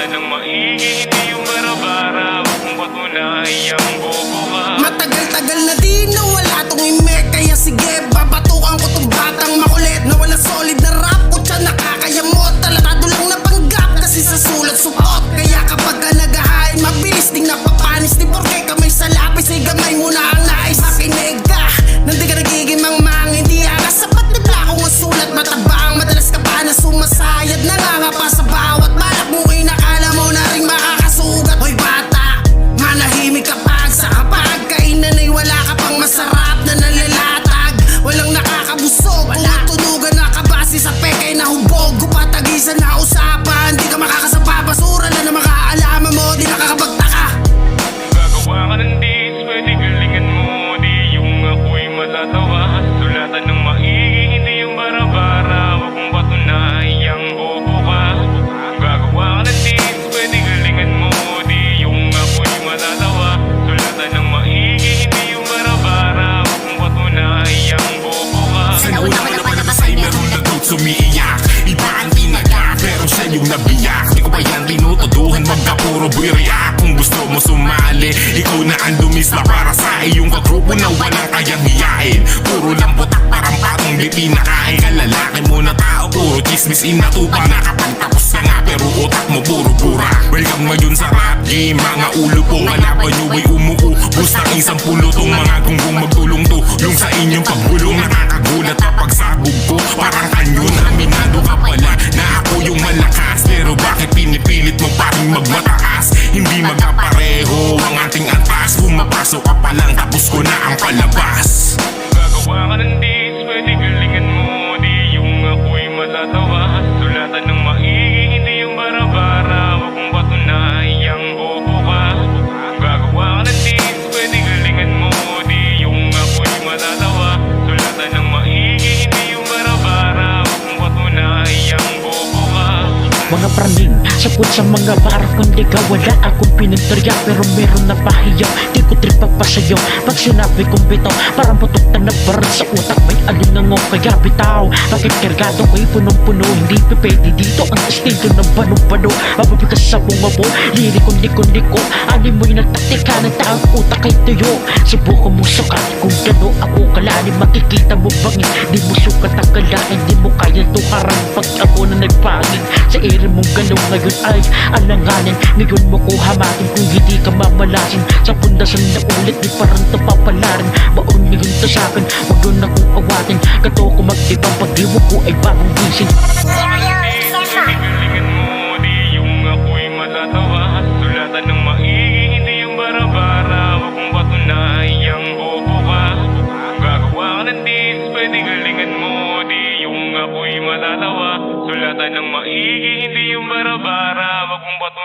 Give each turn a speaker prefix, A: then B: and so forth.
A: Sulatan ng maigi, hindi yung bara-bara. Huwag mong patunayang bobo ka.
B: Matagal-tagal na din na wala tong ime. Kaya sige, babatukan ko tong batang makulit na wala solid na rap. Kutsa nakakayamot, talatado lang na panggap. Kasi sa sulat supot. Kaya kapag ka naghahain, mabilis ding napapanis. Di porke kamay sa lapis, ay gamay mo na ang nais. Makinig ka, nang di ka nagiging mangmang. Hindi akas, sapat ni Blako ang sulat matabang. Madalas ka pa na sumasayad, nangangapa sa bawat balak mo. Inakala mo na rin makakasugat. Hoy bata, manahimik ka pag sa kapag kainan ay wala ka pang masarap na nalalatag. Walang nakakabusog, tutunugan na kabase sa pekay na hubog. Kupatagisan na usapan, di ka makakasapa. Basura na na makaalaman mo, di nakakapagtaka.
A: Gagawa ka ng dis, pwede galingan mo. Di yung ako'y matatawa. Sulatan ng maigi, hindi yung bara-bara. Huwag mong patunayang bobo ka. Gagawa ka ng dis, pwede galingan mo. Di yung ako'y matatawa. Sulatan ng maigi, hindi yung bara-bara. Huwag mong patunayang bobo ka.
C: Sa nauna ko naman nabasay meron na dude sumiiyak. Iba ang tinaga pero siya yung nabiyak. Di ko pa yan tinutuduhan magkapuro buy react. Kung gusto mo sumali, ikaw na ang lumisla para sa iyong kagrupo na walang kayang hiyain. Puro lang putak parang patong di pinakain. Kalalaki mo na tao, puro chismis inatupa. Nakapagtapos ka nga pero utak mo puro bura. Welcome ngayon sa rap game, mga ulo po. Kalaban nyo ay umuubos ng isang pulutong mga gunggong magtulong to. Yung sa inyong pagbulong nakakagulat pa pagsabog ko. Parang kanyon, aminado ka pala na ako yung malakas. Pero bakit pinipilit mo pa rin magmataas? Hindi magkapareho ang ating antas. Pumapasok ka pa lang tapos ko na ang palabas.
A: Gagawa ka ng dis, pwede galingan mo. Di yung ako'y matatawa. Sulatan ng maigi, hindi yung bara-bara. Huwag mong patunayang bobo ka. Gagawa ka ng dis, pwede galingan mo. Di yung ako'y matatawa. Sulatan ng maigi, hindi yung bara-bara. Huwag mong patunayang bobo ka.
D: Mga praning, sakot sa mga barang. Kung di ka wala akong pinagtarya, pero meron na pahiyaw. Di ko tripa pa sa'yo pag sinabi kong bitaw. Parang putok na nagbaran sa utak. May alinango kaya bitaw. Bakit kargado ko'y punong-puno? Hindi pwede dito ang estilo ng banong-bano. Mababigas sa bunga mo, lilikon-likon-liko. Ani mo'y nagtaktika ng taong utak kay tuyo. Subukan mo sukat kung gano ako kalalim. Makikita mo bangin, di mo sukat ang kalain. Di mo kaya tukaran pag ako na nagpangin. Sa ere mong galaw ngayon ay alanganin. Ngayon mo ko hamakin kung hindi ka mamalasin. Sa pundasan na ulit di parang ito papalarin. Baon ngayon to sa'kin, wag yun akong awatin. Kato ko mag-ibang pag-iwo ko ay bagong gising.
A: Galingan mo, di yung ako'y matatawa. Sulatan ng maigi, hindi yung bara-bara. Huwag mong patunayang bobo ka. Gagawa ka ng dis, pwede galingan mo. Di yung ako'y matatawa. Sulatan ng maigi, hindi yung bara-bara. Huwag mong patunayang